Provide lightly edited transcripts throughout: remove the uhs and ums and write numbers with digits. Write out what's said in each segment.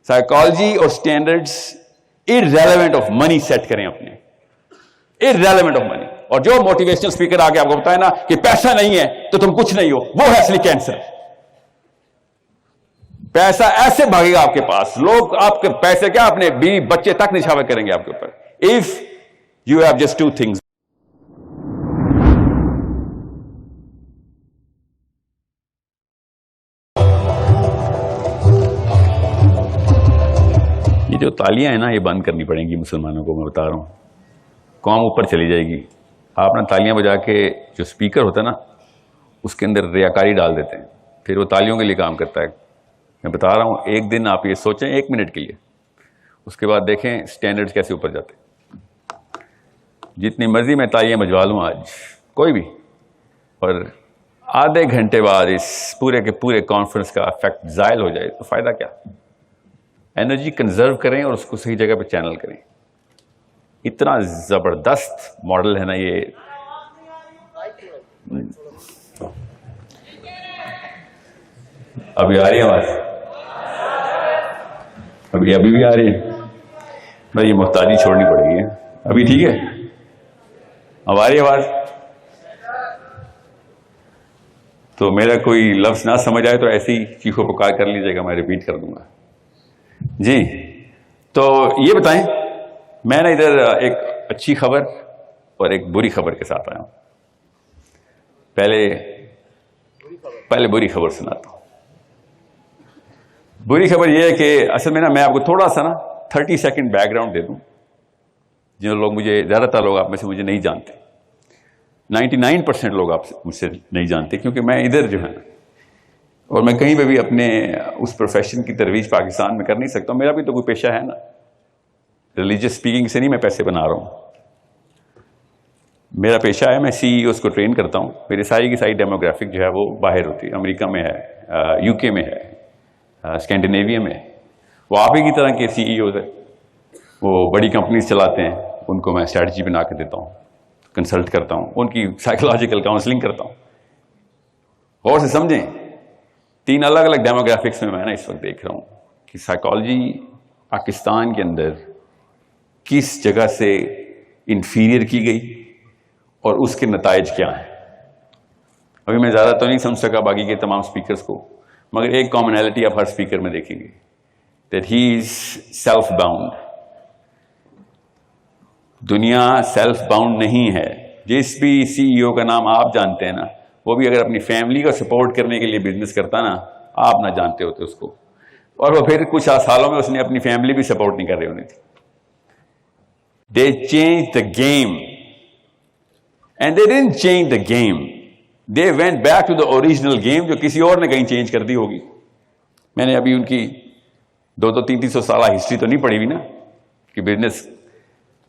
Psychology اور standards irrelevant of money set کریں اپنے, irrelevant آف منی. اور جو موٹیویشنل اسپیکر آگے آپ کو بتائے نا کہ پیسہ نہیں ہے تو تم کچھ نہیں ہو, وہ ہے اصلی کینسر. پیسہ ایسے بھاگے گا آپ کے پاس, لوگ آپ کے پیسے کیا اپنے بیوی بچے تک نشاور کریں گے آپ کے اوپر, if you have just two things. یہ جو تالیاں ہیں نا یہ بند کرنی پڑیں گی مسلمانوں کو, میں بتا رہا ہوں, قوم اوپر چلی جائے گی. آپ نے تالیاں بجا کے جو اسپیکر ہوتا ہے نا اس کے اندر ریاکاری ڈال دیتے ہیں, پھر وہ تالیوں کے لیے کام کرتا ہے. میں بتا رہا ہوں, ایک دن آپ یہ سوچیں 1 منٹ کے لیے, اس کے بعد دیکھیں سٹینڈرڈز کیسے اوپر جاتے ہیں. جتنی مرضی میں تالیاں بجوا لوں آج کوئی بھی, اور آدھے گھنٹے بعد اس پورے کے پورے کانفرنس کا افیکٹ زائل ہو جائے تو فائدہ کیا؟ انرجی کنزرو کریں اور اس کو صحیح جگہ پہ چینل کریں. اتنا زبردست ماڈل ہے نا یہ. ابھی آ رہی ہے آواز؟ ابھی بھی آ رہی ہے؟ بھائی یہ محتاجی چھوڑنی پڑے گی. ابھی ٹھیک ہے؟ اب آ رہی ہے آواز؟ تو میرا کوئی لفظ نہ سمجھ آئے تو ایسی چیخو پکار کر لیجیے گا, میں ریپیٹ کر دوں گا. جی تو یہ بتائیں, میں نے ادھر ایک اچھی خبر اور ایک بری خبر کے ساتھ آیا ہوں. پہلے بری خبر سناتا ہوں. بری خبر یہ ہے کہ اصل میں نا میں آپ کو تھوڑا سا نا 30 سیکنڈ بیک گراؤنڈ دے دوں. جن لوگ مجھے, زیادہ تر لوگ آپ میں سے مجھے نہیں جانتے, 99% لوگ آپ مجھ سے نہیں جانتے, کیونکہ میں ادھر جو ہے اور میں کہیں پہ بھی اپنے اس پروفیشن کی ترویج پاکستان میں کر نہیں سکتا ہوں. میرا بھی تو کوئی پیشہ ہے نا, ریلیجیس اسپیکنگ سے نہیں میں پیسے بنا رہا ہوں. میرا پیشہ ہے, میں CEOs کو ٹرین کرتا ہوں. میری ساری کی ساری ڈیموگرافک جو ہے وہ باہر ہوتی ہے, امریکہ میں ہے, UK میں ہے, اسکینڈینیویا میں. وہ آپ ہی کی طرح کے CEOs ہیں, وہ بڑی کمپنیز چلاتے ہیں, ان کو میں اسٹریٹجی بنا کے دیتا ہوں, کنسلٹ کرتا ہوں, ان کی سائیکولوجیکل کاؤنسلنگ کرتا ہوں. غور سے سمجھیں, 3 الگ الگ ڈیموگرافکس میں نا اس وقت دیکھ رہا ہوں کہ سائیکالوجی پاکستان کے اندر کس جگہ سے انفیریئر کی گئی اور اس کے نتائج کیا ہیں. ابھی میں زیادہ تو نہیں سمجھ سکا باقی کے تمام اسپیکرز کو, مگر ایک کامنالٹی آپ ہر اسپیکر میں دیکھیں گے, that he is self bound. دنیا سیلف باؤنڈ نہیں ہے. جس بھی CEO کا نام آپ جانتے ہیں نا, وہ بھی اگر اپنی فیملی کو سپورٹ کرنے کے لیے بزنس کرتا نا, آپ نہ جانتے ہوتے اس کو, اور وہ پھر کچھ سالوں میں اس نے اپنی فیملی بھی سپورٹ نہیں کر رہی ہونی تھی. They changed the game. And they didn't change the game. They went back to the original game جو کسی اور نے کہیں چینج کر دی ہوگی. میں نے ابھی ان کی 200-300 سالہ ہسٹری تو نہیں پڑھی ہوئی نا کہ بزنس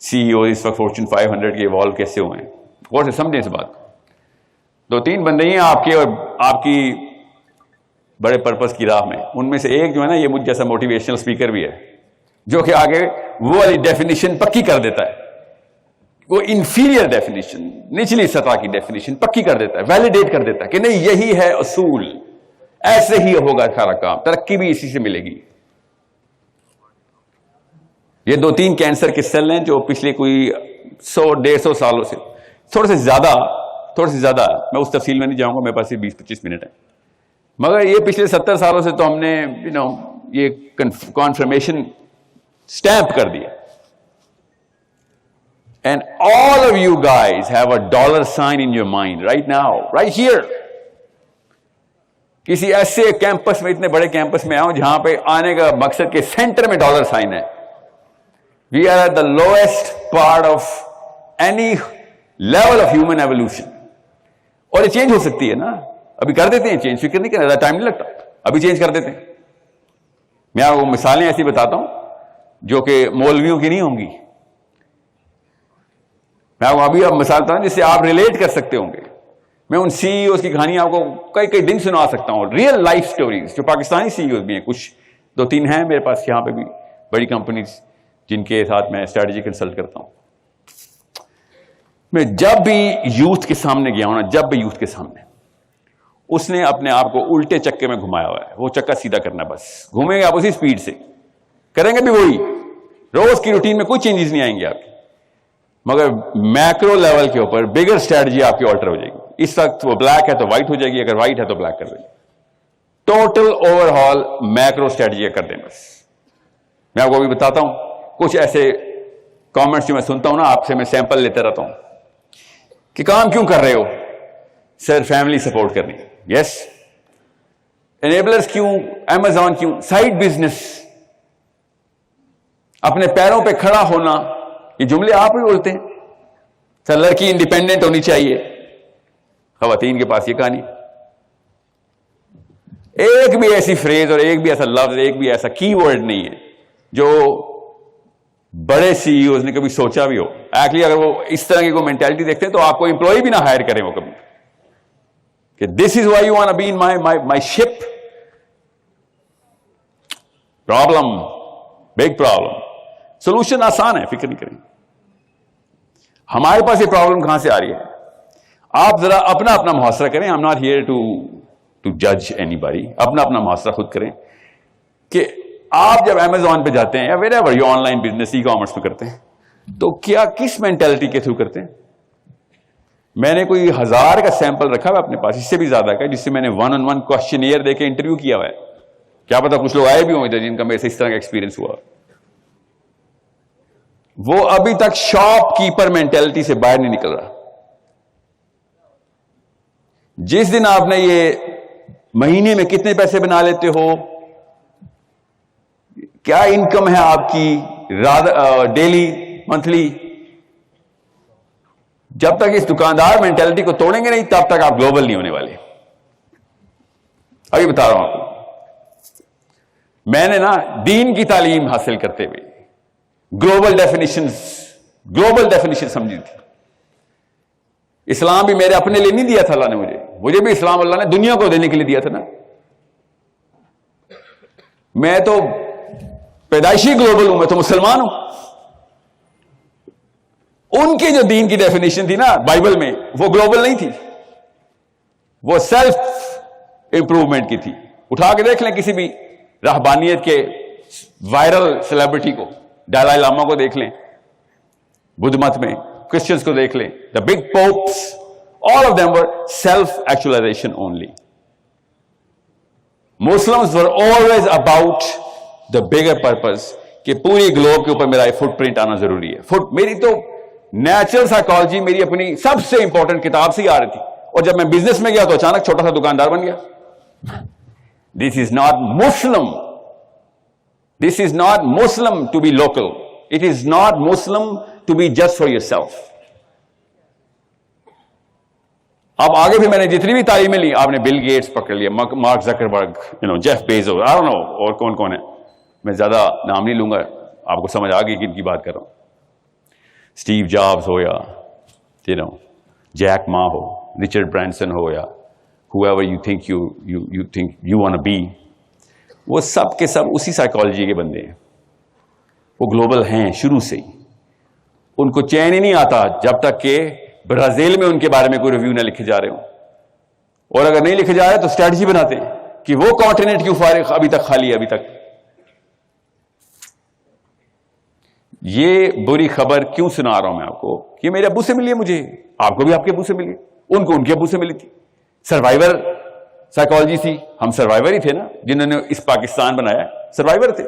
CEO اس وقت فارچون 500 کے ایوالو کیسے ہوئے ہیں. غور سے سمجھیں اس بات. 2-3 بندے ہیں آپ کے اور آپ کی بڑے پرپس کی راہ میں, ان میں سے ایک جو ہے نا یہ مجھ جیسا موٹیویشنل اسپیکر بھی ہے, جو کہ آگے وہ والی ڈیفینیشن پکی کر دیتا ہے, وہ انفیریئر ڈیفینیشن, نچلی سطح کی ڈیفینیشن پکی کر دیتا ہے, ویلیڈیٹ کر دیتا ہے کہ نہیں یہی ہے اصول, ایسے ہی ہوگا سارا کام, ترقی بھی اسی سے ملے گی. یہ 2-3 کینسر کے سیل ہیں جو پچھلے کوئی 100-150 سالوں سے, تھوڑے سے زیادہ, میں اس تفصیل میں نہیں جاؤں گا, میرے پاس 20-25 منٹ ہے, مگر یہ پچھلے 70 سالوں سے تو ہم نے یہ کانفرمیشن stamp کر دیا. And all of you guys have a dollar sign in your mind right now, right here. کسی ایسے کیمپس میں, اتنے بڑے کیمپس میں آؤں جہاں پہ آنے کا مقصد کے سینٹر میں ڈالر سائن ہے. We are at the lowest part of any level of human evolution. اور یہ چینج ہو سکتی ہے نا, ابھی کر دیتے ہیں چینج, فکر نہیں کرنا, ٹائم نہیں لگتا, ابھی چینج کر دیتے ہیں. میں آپ کو مثالیں ایسی بتاتا ہوں جو کہ مولویوں کی نہیں ہوں گی. میں آپ کو ابھی مثال بتاتا ہوں جس سے آپ ریلیٹ کر سکتے ہوں گے. میں ان CEOs کی کہانی آپ کو کئی دن سنا سکتا ہوں, ریئل لائف سٹوریز, جو پاکستانی CEOs بھی ہیں, کچھ 2-3 ہیں میرے پاس یہاں پہ بھی, بڑی کمپنیز جن کے ساتھ میں اسٹریٹجی کنسلٹ کرتا ہوں. میں جب بھی یوتھ کے سامنے گیا ہوں نا, اس نے اپنے آپ کو الٹے چکے میں گھمایا ہوا ہے. وہ چکا سیدھا کرنا, بس گھومیں گے آپ اسی سپیڈ سے. کریں گے بھی وہی, روز کی روٹین میں کوئی چینجز نہیں آئیں گے آپ کی, مگر میکرو لیول کے اوپر بگر اسٹریٹجی آپ کی آلٹر ہو جائے گی. اس وقت وہ بلیک ہے تو وائٹ ہو جائے گی, اگر وائٹ ہے تو بلیک کر دیں گے. Total over hall macro strategy کر دیں. بس میں آپ کو ابھی بتاتا ہوں کچھ ایسے کامنٹس جو میں سنتا ہوں نا آپ سے, میں سیمپل لیتے رہتا ہوں کہ کام کیوں کر رہے ہو؟ سر فیملی سپورٹ کرنی. یس. انیبلرز کیوں؟ امیزون کیوں؟ سائڈ بزنس, اپنے پیروں پہ کھڑا ہونا. یہ جملے آپ ہی بولتے ہیں. سر لڑکی انڈیپینڈنٹ ہونی چاہیے, خواتین کے پاس یہ کہانی. ایک بھی ایسی فریز اور ایک بھی ایسا لفظ, ایک بھی ایسا کی ورڈ نہیں ہے جو بڑے سی ای اوز نے کبھی سوچا بھی ہو. ایکچولی اگر وہ اس طرح کی کوئی مینٹالٹی دیکھتے ہیں تو آپ کو امپلائی بھی نہ ہائر کریں وہ کبھی, کہ this is why you want to be in my ship. Problem, big problem. Solution آسان ہے, فکر نہیں کریں. ہمارے پاس یہ پرابلم کہاں سے آ رہی ہے؟ آپ ذرا اپنا اپنا محاصرہ کریں. I am not here to جج اینی باڈی. اپنا اپنا محاصرہ خود کریں کہ آپ جب امیزون پہ جاتے ہیں یا where ever you on line business e commerce پہ کرتے ہیں تو کیا کس مینٹلٹی کے تھرو کرتے ہیں؟ میں نے کوئی 1000 کا سیمپل رکھا ہوا اپنے پاس, اس سے بھی زیادہ کا, جس سے میں نے 1-on-1 کوشچنیئر دے کے انٹرویو کیا ہوا ہے. کیا پتا کچھ لوگ آئے بھی ہوں ادھر جن کا میرے سے اس طرح کا ایکسپیرینس ہوا. وہ ابھی تک شاپ کیپر مینٹلٹی سے باہر نہیں نکل رہا. جس دن آپ نے یہ مہینے میں کتنے پیسے بنا لیتے ہو, کیا انکم ہے آپ کی ڈیلی, منتھلی, جب تک اس دکاندار مینٹلٹی کو توڑیں گے نہیں تب تک آپ گلوبل نہیں ہونے والے. ابھی بتا رہا ہوں آپ کو. میں نے نا دین کی تعلیم حاصل کرتے ہوئے گلوبل ڈیفینیشن سمجھی تھی. اسلام بھی میرے اپنے لیے نہیں دیا تھا اللہ نے, مجھے بھی اسلام اللہ نے دنیا کو دینے کے لیے دیا تھا نا. میں تو پیدائشی گلوبل ہوں, میں تو مسلمان ہوں. ان کی جو دین کی ڈیفینیشن تھی نا بائبل میں, وہ گلوبل نہیں تھی, وہ سیلف امپروومنٹ کی تھی. اٹھا کے دیکھ لیں کسی بھی رہبانیت کے وائرل سیلیبریٹی کو, ڈالائی لاما کو دیکھ لیں, بدھ مت میں کرسچنس کو دیکھ لیں, the big popes, all of them were self-actualization only. Muslims were always about the bigger purpose کہ پوری گلوب کے اوپر میرا فٹ پرنٹ آنا ضروری ہے. میری تو نیچرل سائیکالوجی میری اپنی سب سے امپورٹنٹ کتاب سے ہی آ رہی تھی, اور جب میں بزنس میں گیا تو اچانک چھوٹا سا دکاندار بن گیا. This is not Muslim. This is not Muslim to be local. It is not Muslim to be just for yourself. اب آگے بھی میں نے جتنی بھی تعلیمیں لی, آپ نے بل گیٹس پکڑ لیا, Mark Zuckerberg, Jeff Bezos, I don't know اور کون کون ہے, میں زیادہ نام نہیں لوں گا, آپ کو سمجھ آ گئی کن کی بات کر رہا ہوں. اسٹیو جابز ہو یا جیک ما ہو, رچرڈ برانسن ہو, یا whoever you think you want to be, وہ سب کے سب اسی سائیکالوجی کے بندے ہیں. وہ گلوبل ہیں شروع سے ہی. ان کو چین ہی نہیں آتا جب تک کہ برازیل میں ان کے بارے میں کوئی ریویو نہ لکھے جا رہے ہوں, اور اگر نہیں لکھے جا رہے تو اسٹریٹجی بناتے ہیں کہ وہ کانٹیننٹ کیوں فارغ ابھی تک خالی ہے. ابھی تک یہ بری خبر کیوں سنا رہا ہوں میں آپ کو, یہ میرے ابو سے ملی ہے مجھے, آپ کو بھی آپ کے ابو سے ملی, ان کو ان کے ابو سے ملی تھی. سروائیور سائیکالوجی تھی, ہم سروائیور ہی تھے نا جنہوں نے اس پاکستان بنایا, سروائیور تھے,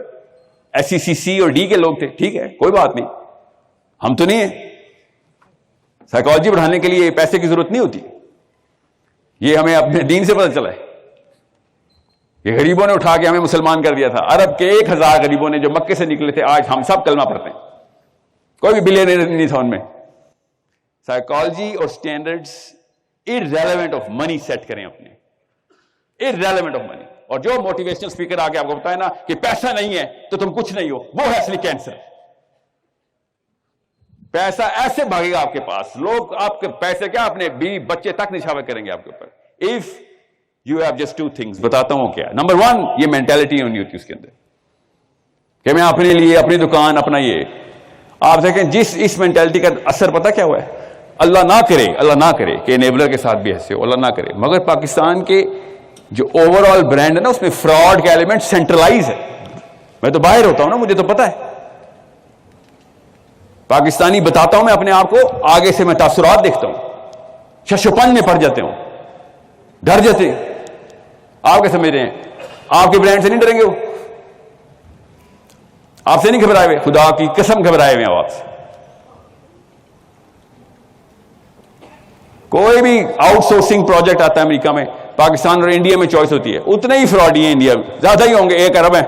SEC اور ڈی کے لوگ تھے. ٹھیک ہے, کوئی بات نہیں, ہم تو نہیں ہیں. سائیکالوجی بڑھانے کے لیے پیسے کی ضرورت نہیں ہوتی, یہ ہمیں اپنے دین سے پتہ چلا ہے. یہ غریبوں نے اٹھا کے ہمیں مسلمان کر دیا تھا. عرب کے 1000 غریبوں نے جو مکے سے نکلے تھے, آج ہم سب کلمہ پڑھتے ہیں, کوئی بھی بلینئر نہیں تھا ان میں. سائیکالوجی اور standards irrelevant of money set کریں اپنے, irrelevant of money. اور جو موٹیویشنل اسپیکر آ کے آپ کو بتائے نا کہ پیسہ نہیں ہے تو تم کچھ نہیں ہو, وہ ہے اصلی کینسر. پیسہ ایسے بھاگے گا آپ کے پاس, لوگ آپ کے پیسے کیا اپنے بیوی بچے تک نشاور کریں گے آپ کے اوپر. If you have just 2 things, بتاتا ہوں کیا. نمبر 1, یہ مینٹالٹی ہونی ہوتی ہے اس کے اندر کہ میں اپنے لیے, اپنی دکان, اپنا یہ. آپ دیکھیں جس اس مینٹالٹی کا اثر پتہ کیا ہوا ہے, اللہ نہ کرے کہ انیبلر کے ساتھ بھی ایسے ہو, اللہ نہ کرے, مگر پاکستان کے جو اوور آل برانڈ ہے نا اس میں فراڈ کا ایلیمنٹ سینٹرلائز ہے. میں تو باہر ہوتا ہوں نا, مجھے تو پتا ہے. پاکستانی بتاتا ہوں میں اپنے آپ کو, آگے سے میں تاثرات دیکھتا ہوں, ششپن میں پڑ جاتے ہوں, ڈر جاتے ہیں. آپ کیا سمجھ رہے ہیں آپ کے برانڈ سے نہیں ڈریں گے؟ وہ آپ سے نہیں گھبرائے ہوئے, خدا کی قسم گھبرائے ہوئے ہیں آپ سے. کوئی بھی آؤٹ سورسنگ پروجیکٹ آتا ہے امریکہ میں, پاکستان اور انڈیا میں چوائس ہوتی ہے, اتنے ہی فراڈی ہیں انڈیا میں, زیادہ ہی ہوں گے, 1 ارب ہیں,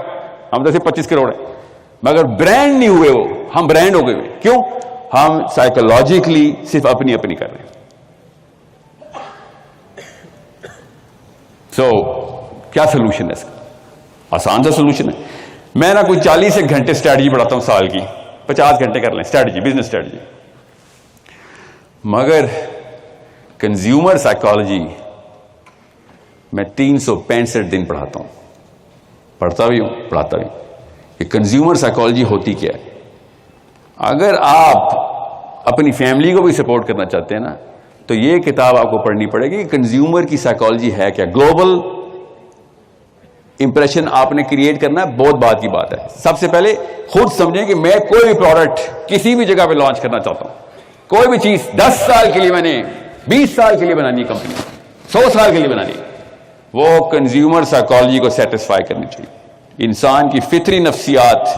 ہم تو صرف 25 کروڑ ہیں, مگر برانڈ نہیں ہوئے وہ, ہم برانڈ ہو گئے ہوئے. کیوں؟ ہم سائیکولوجیکلی صرف اپنی اپنی کر رہے ہیں. سو کیا سولوشن ہے اس کا؟ آسان سا سولوشن ہے. میں نا کوئی 40 گھنٹے اسٹریٹجی پڑھاتا ہوں سال کی, 50 گھنٹے کر لیں اسٹریٹجی, بزنس اسٹریٹجی. مگر کنزیومر سائیکالوجی میں 365 دن پڑھاتا ہوں, پڑھتا بھی ہوں پڑھاتا بھی ہوں. کہ کنزیومر سائیکالوجی ہوتی کیا ہے. اگر آپ اپنی فیملی کو بھی سپورٹ کرنا چاہتے ہیں نا, تو یہ کتاب آپ کو پڑھنی پڑے گی. کنزیومر کی سائیکالوجی ہے کیا, گلوبل امپریشن آپ نے کریٹ کرنا ہے, بہت بات کی بات ہے. سب سے پہلے خود سمجھیں کہ میں کوئی بھی پروڈکٹ کسی بھی جگہ پہ لانچ کرنا چاہتا ہوں, کوئی بھی چیز 10 سال کے لیے میں نے 20 سال کے لیے بنانی ہے, کمپنی 100 سال کے لیے بنانی ہے, وہ کنزیومر سائیکالوجی کو سیٹسفائی کرنی چاہیے, انسان کی فطری نفسیات.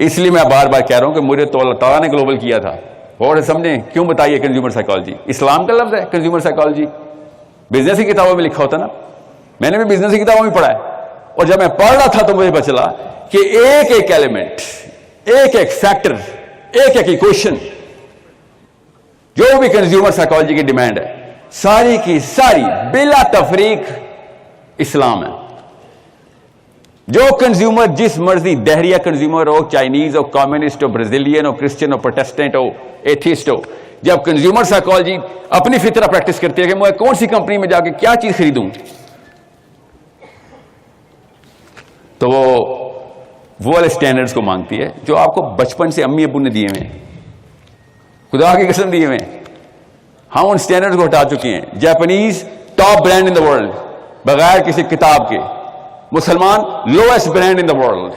اس لیے میں بار بار کہہ رہا ہوں کہ مجھے تو اللہ تعالیٰ نے گلوبل کیا تھا. اور سمجھیں کیوں بتائیے کنزیومر سائیکالوجی, اسلام کا لفظ ہے کنزیومر سائیکالوجی, بزنس کی کتابوں میں لکھا ہوتا نا, میں نے بھی بزنس کی کتابوں میں پڑھا ہے. اور جب میں پڑھ رہا تھا تو مجھے پتا چلا کہ ایک ایک ایلیمنٹ, ایک ایک فیکٹر, ایک ایک ایکویشن جو بھی کنزیومر سائیکالوجی کی ڈیمانڈ ہے, ساری کی ساری بلا تفریق اسلام ہے. جو کنزیومر جس مرضی دہریہ کنزیومر ہو, چائنیز ہو, کمیونسٹ ہو, برازیلین ہو, کرسچن ہو, پروٹیسٹنٹ ہو, ایتھیسٹ ہو, جب کنزیومر سائیکالوجی اپنی فطرہ پریکٹس کرتی ہے کہ میں کون سی کمپنی میں جا کے کیا چیز خریدوں, تو وہ والے سٹینڈرڈز کو مانگتی ہے جو آپ کو بچپن سے امی ابو نے دیے ہوئے ہیں, خدا کی قسم دیے ہوئے ہیں. ہم ان سٹینڈرڈز کو ہٹا چکے ہیں. Japanese top brand in the world بغیر کسی کتاب کے, مسلمان lowest brand in the world,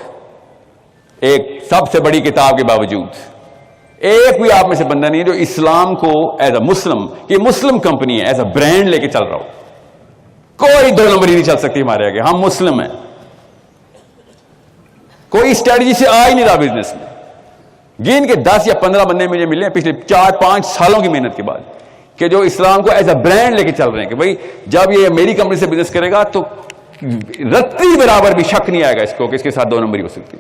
ایک سب سے بڑی کتاب کے باوجود. ایک بھی آپ میں سے بندہ نہیں ہے جو اسلام کو ایز اے مسلم, یہ مسلم کمپنی ہے, ایز اے برانڈ لے کے چل رہا ہو. کوئی 2 نمبر ہی نہیں چل سکتی ہمارے آگے, ہم مسلم ہیں. کوئی اسٹریٹجی سے آ ہی نہیں رہا بزنس میں. گن کے 10 یا 15 بندے مجھے ملے ہیں پچھلے 4-5 سالوں کی محنت کے بعد, کہ جو اسلام کو ایز اے برانڈ لے کے چل رہے ہیں کہ بھائی جب یہ میری کمپنی سے بزنس کرے گا تو رتی برابر بھی شک نہیں آئے گا اس کو کہ اس کے ساتھ 2 نمبر ہی ہو سکتی.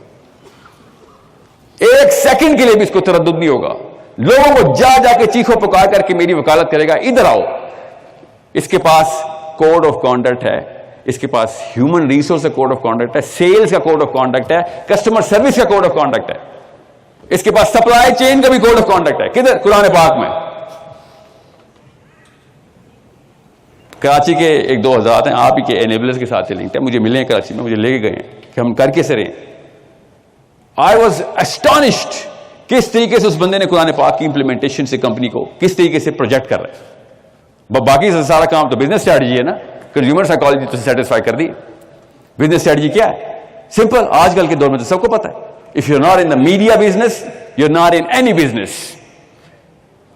1 سیکنڈ کے لیے بھی اس کو تردد نہیں ہوگا. لوگوں کو جا جا کے چیخو پکار کر کے میری وکالت کرے گا, ادھر آؤ. اس کے پاس کوڈ آف کانڈکٹ ہے, اس کے پاس ہیومن ریسورس کا کوڈ آف کانڈکٹ ہے, سیلز کا کوڈ آف کانڈکٹ ہے, کسٹمر سروس کا کوڈ آف کانڈکٹ ہے, اس کے پاس سپلائی چین کا بھی کوڈ آف کانڈکٹ ہے. کدھر؟ قرآن پاک میں. کراچی کے 1-2 حضرات ہیں, آپ ہی کے انیبلرز کے ساتھ چلیں گے, مجھے ملے ہیں کراچی میں, مجھے لے کے گئے ہیں کہ ہم کر کیسے رہے ہیں. آئی واز اسٹانشڈ کس طریقے سے اس بندے نے قرآن پاک کی امپلیمنٹیشن سے کمپنی کو کس طریقے سے پروجیکٹ کر رہا ہے. باقی سارا کام تو بزنس اسٹریٹجی ہے نا, کنزیومر سائیکالوجی تو سیٹسفائی کر دی. بزنس اسٹریٹجی کیا ہے؟ سمپل, آج کل کے دور میں تو سب کو پتا ہے. If you are not in the media business, you are not in any business.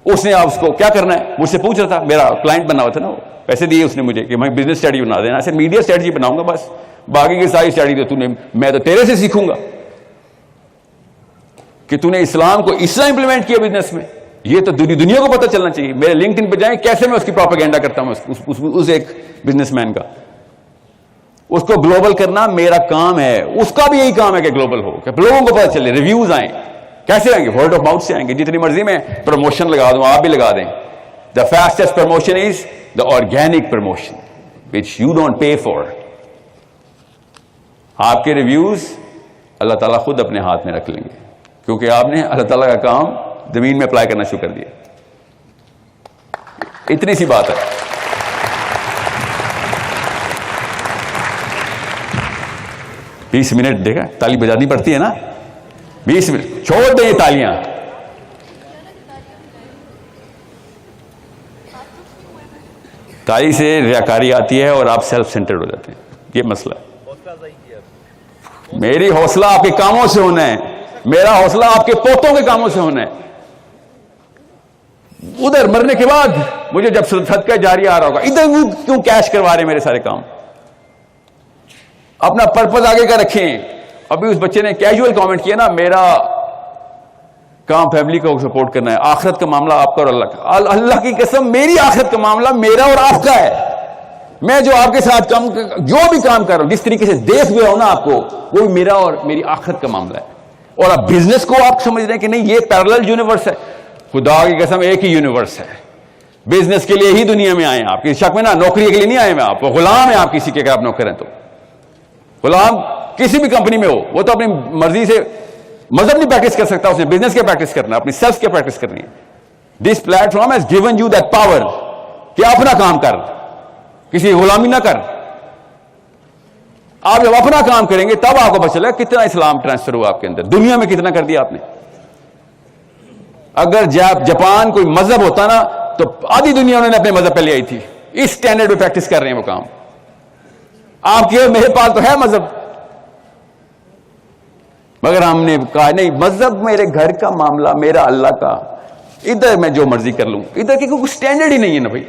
اس نے آپ اس کو کیا کرنا ہے مجھ سے پوچھ رہا تھا, میرا کلائنٹ بنا ہوا تھا نا, وہ پیسے دیے اس نے مجھے کہ میں بزنس اسٹریٹجی بنا دینا. ایسے میڈیا اسٹریٹجی بناؤں گا بس, باقی کی ساری اسٹریٹجی تو میں تو تیرے سے سیکھوں گا کہ تو نے اسلام کو اس طرح امپلیمنٹ کیا بزنس میں. یہ تو دنیا کو پتہ چلنا چاہیے. میرے لنکڈ ان پہ جائیں کیسے میں اس کی پروپیگنڈا کرتا ہوں اس ایک بزنس مین کا. اس کو گلوبل کرنا میرا کام ہے, اس کا بھی یہی کام ہے کہ گلوبل ہو, کہ لوگوں کو پتہ چلے, ریویوز آئیں. کیسے آئیں گے؟ ورڈ آف ماؤتھ سے آئیں گے. جتنی مرضی میں پروموشن لگا دوں, آپ بھی لگا دیں. The fastest promotion is the organic promotion which you don't pay for. آپ کے ریویوز اللہ تعالیٰ خود اپنے ہاتھ میں رکھ لیں گے, کیونکہ آپ نے اللہ تعالیٰ کا کام زمین میں اپلائی کرنا شروع کر دیا. اتنی سی بات ہے. بیس منٹ دیکھا, تالی بجانی پڑتی ہے نا, 20 منٹ چھوڑ دیں یہ تالیاں. تالی سے ریاکاری آتی ہے اور آپ سیلف سینٹرڈ ہو جاتے ہیں, یہ مسئلہ ہے. میری حوصلہ آپ کے کاموں سے ہونا ہے, میرا حوصلہ آپ کے پوتوں کے کاموں سے ہونا ہے. ادھر مرنے کے بعد مجھے جب صدقہ جاری آ رہا ہوگا, ادھر کیوں کیش کروا رہے میرے سارے کام؟ اپنا پرپز آگے کا رکھیں. ابھی اس بچے نے کیجول کامنٹ کیا نا, میرا کام فیملی کو سپورٹ کرنا ہے, آخرت کا معاملہ آپ کا اور اللہ کا. اللہ کی قسم میری آخرت کا معاملہ میرا اور آپ کا ہے. میں جو آپ کے ساتھ جو بھی کام کر رہا ہوں, جس طریقے سے دیکھ ہوئے ہوں نا آپ کو, وہ میرا اور میری آخرت کا معاملہ ہے. اور اب بزنس کو آپ سمجھ رہے ہیں کہ نہیں یہ پیرلل یونیورس ہے. خدا کی قسم ایک ہی یونیورس ہے. بزنس کے لیے ہی دنیا میں آئے ہیں آپ, کسی شک میں نا, نوکری کے لیے نہیں آئے ہیں آپ. غلام ہیں آپ کسی کے, اگر آپ نوکر ہیں تو غلام کسی بھی کمپنی میں ہو, وہ تو اپنی مرضی سے مذہب نہیں پریکٹس کر سکتا, اسے بزنس کے پریکٹس کرنا ہے, اپنی سیلف کے پریکٹس کرنی ہے. This platform has given you that power کہ اپنا کام کر, کسی غلامی نہ کر. آپ جب اپنا کام کریں گے تب آپ کو پتہ چلے گا کتنا اسلام ٹرانسفر ہوا آپ کے اندر, دنیا میں کتنا کر دیا آپ نے. اگر جاپان کوئی مذہب ہوتا نا تو آدھی دنیا انہوں نے اپنے مذہب پہ لے آئی تھی. اس سٹینڈرڈ پہ پریکٹس کر رہے ہیں وہ کام. آپ کے میرے پاس تو ہے مذہب, مگر ہم نے کہا نہیں, مذہب میرے گھر کا معاملہ, میرا اللہ کا, ادھر میں جو مرضی کر لوں. ادھر کی کوئی سٹینڈرڈ ہی نہیں ہے نا بھائی.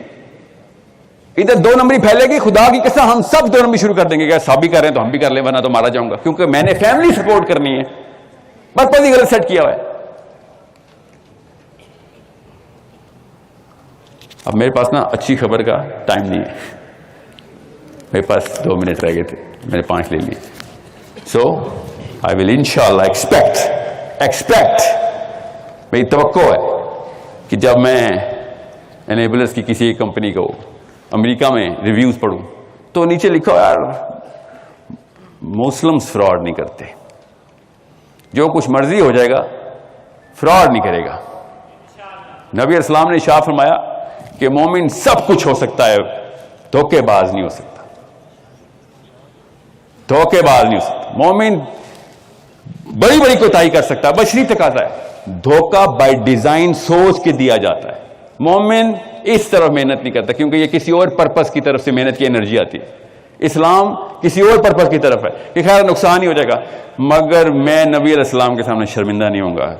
ادھر دو نمبری پھیلے گی, خدا کی قسم ہم سب دو نمبری شروع کر دیں گے کہ سب بھی کر رہے ہیں تو ہم بھی کر لیں, ورنہ تو مارا جاؤں گا, کیونکہ میں نے فیملی سپورٹ کرنی ہے. پرپز ہی غلط سیٹ کیا ہوا ہے. اب میرے پاس نا اچھی خبر کا ٹائم نہیں ہے, میرے پاس 2 منٹ رہ گئے تھے, میں نے 5 لے لیے. سو I will inshallah expect میری توقع ہے کہ جب میں انیبلرز کی کسی ایک کمپنی کو امریکہ میں ریویوز پڑھوں تو نیچے لکھو یار مسلمز فراڈ نہیں کرتے, جو کچھ مرضی ہو جائے گا فراڈ نہیں کرے گا. نبی علیہ السلام نے ارشاد فرمایا کہ مومن سب کچھ ہو سکتا ہے, دھوکے باز نہیں ہو سکتا. دھوکے باز نہیں ہو سکتا. مومن بڑی بڑی کوتاہی کر سکتا ہے, بشری تقاضا ہے. دھوکہ بائی ڈیزائن سوچ کے دیا جاتا ہے. مومن اس طرف محنت نہیں کرتا کیونکہ یہ کسی اور پرپس کی طرف سے محنت کی انرجی آتی ہے. اسلام کسی اور پرپس کی طرف ہے کہ خیر نقصان ہی ہو جائے گا, مگر میں نبی علیہ السلام کے سامنے شرمندہ نہیں ہوں گا.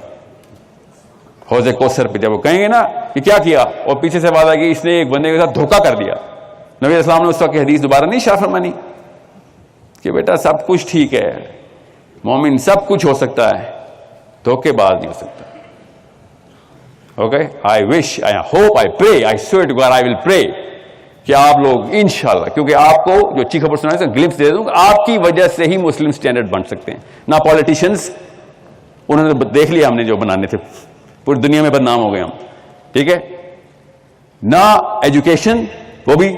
حوض کوثر پہ جب وہ کہیں گے نا کہ کیا کیا, اور پیچھے سے بات آئے گی اس نے ایک بندے کے ساتھ دھوکہ کر دیا, نبی علیہ السلام نے اس وقت کی حدیث دوبارہ نہیں شاہ فرمانی کہ بیٹا سب کچھ ٹھیک ہے, مومن سب کچھ ہو سکتا ہے, دھوکے باز نہیں ہو سکتا. Okay, I wish, I hope, آئی پرے, آئی سویئر ٹو گاڈ, آئی ول پرے کہ آپ لوگ انشاءاللہ, کیونکہ آپ کو جو اچھی خبر سنائی گلپس دے دوں, آپ کی وجہ سے ہی مسلم سٹینڈرڈ بن سکتے ہیں. نہ پالیٹیشنز, انہوں نے دیکھ لیا ہم نے جو بنانے تھے, پوری دنیا میں بدنام ہو گئے ہم, ٹھیک ہے. نہ ایجوکیشن, وہ بھی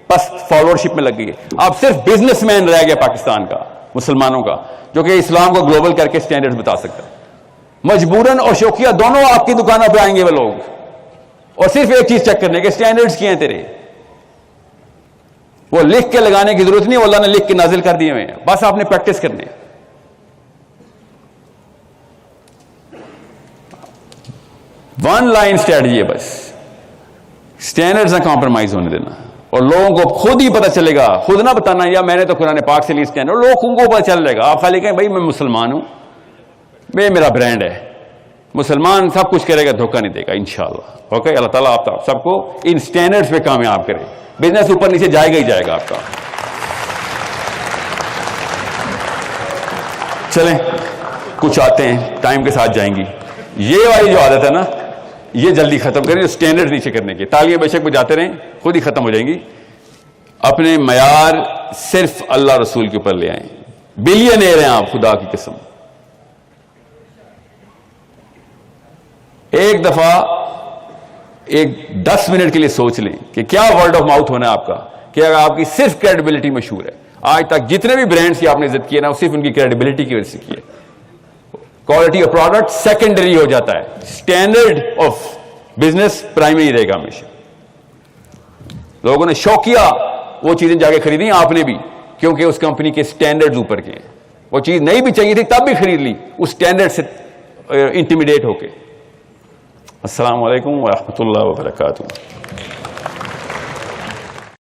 بس فالوورشپ میں لگ گئی ہے. اب صرف بزنس مین رہ گیا پاکستان کا, مسلمانوں کا, جو کہ اسلام کو گلوبل کر کے سٹینڈرڈ بتا سکتا ہے. مجبوراً اور شوقیہ دونوں آپ کی دکانوں پہ آئیں گے وہ لوگ, اور صرف ایک چیز چیک کرنے کے سٹینڈرڈز کیا ہیں تیرے. وہ لکھ کے لگانے کی ضرورت نہیں, وہ اللہ نے لکھ کے نازل کر دیے ہوئے ہیں, بس آپ نے پریکٹس کرنے. ون لائن اسٹریٹجی ہے بس, سٹینڈرڈز نہ کمپرومائز ہونے دینا, اور لوگوں کو خود ہی پتہ چلے گا, خود نہ بتانا یا میں نے تو قرآن پاک سے لی سٹینڈرڈ, لوگوں کو پتہ چل جائے گا. آپ خالی کہیں بھائی میں مسلمان ہوں, میرا برانڈ ہے, مسلمان سب کچھ کرے گا, دھوکہ نہیں دے گا انشاءاللہ. اوکے, اللہ تعالیٰ آپ سب کو ان سٹینڈرڈز پہ کامیاب کرے. بزنس اوپر نیچے جائے گا ہی جائے گا آپ کا. چلیں کچھ آتے ہیں, ٹائم کے ساتھ جائیں گی. یہ والی جو عادت ہے نا, یہ جلدی ختم کریں, جو سٹینڈرڈ نیچے کرنے کی. تالیاں بے شک بجاتے رہیں, خود ہی ختم ہو جائیں گی. اپنے معیار صرف اللہ رسول کے اوپر لے آئیں. بلینئر ہیں آپ, خدا کی قسم. ایک دفعہ 10 منٹ کے لیے سوچ لیں کہ کیا ورڈ آف ماؤتھ ہونا ہے آپ کا, کہ اگر آپ کی صرف کریڈیبلٹی مشہور ہے. آج تک جتنے بھی برانڈز کی آپ نے عزت کی ہے نا, صرف ان کی کریڈیبلٹی کی وجہ سے کی ہے. کوالٹی آف پروڈکٹ سیکنڈری ہو جاتا ہے, اسٹینڈرڈ آف بزنس پرائمری رہے گا ہمیشہ. لوگوں نے شوقیہ وہ چیزیں جا کے خریدی, آپ نے بھی, کیونکہ اس کمپنی کے سٹینڈرڈز اوپر کے ہیں. وہ چیز نہیں بھی چاہیے تھی تب بھی خرید لی, اس سٹینڈرڈ سے انٹیمیڈیٹ ہو کے. السلام علیکم ورحمۃ اللہ وبرکاتہ.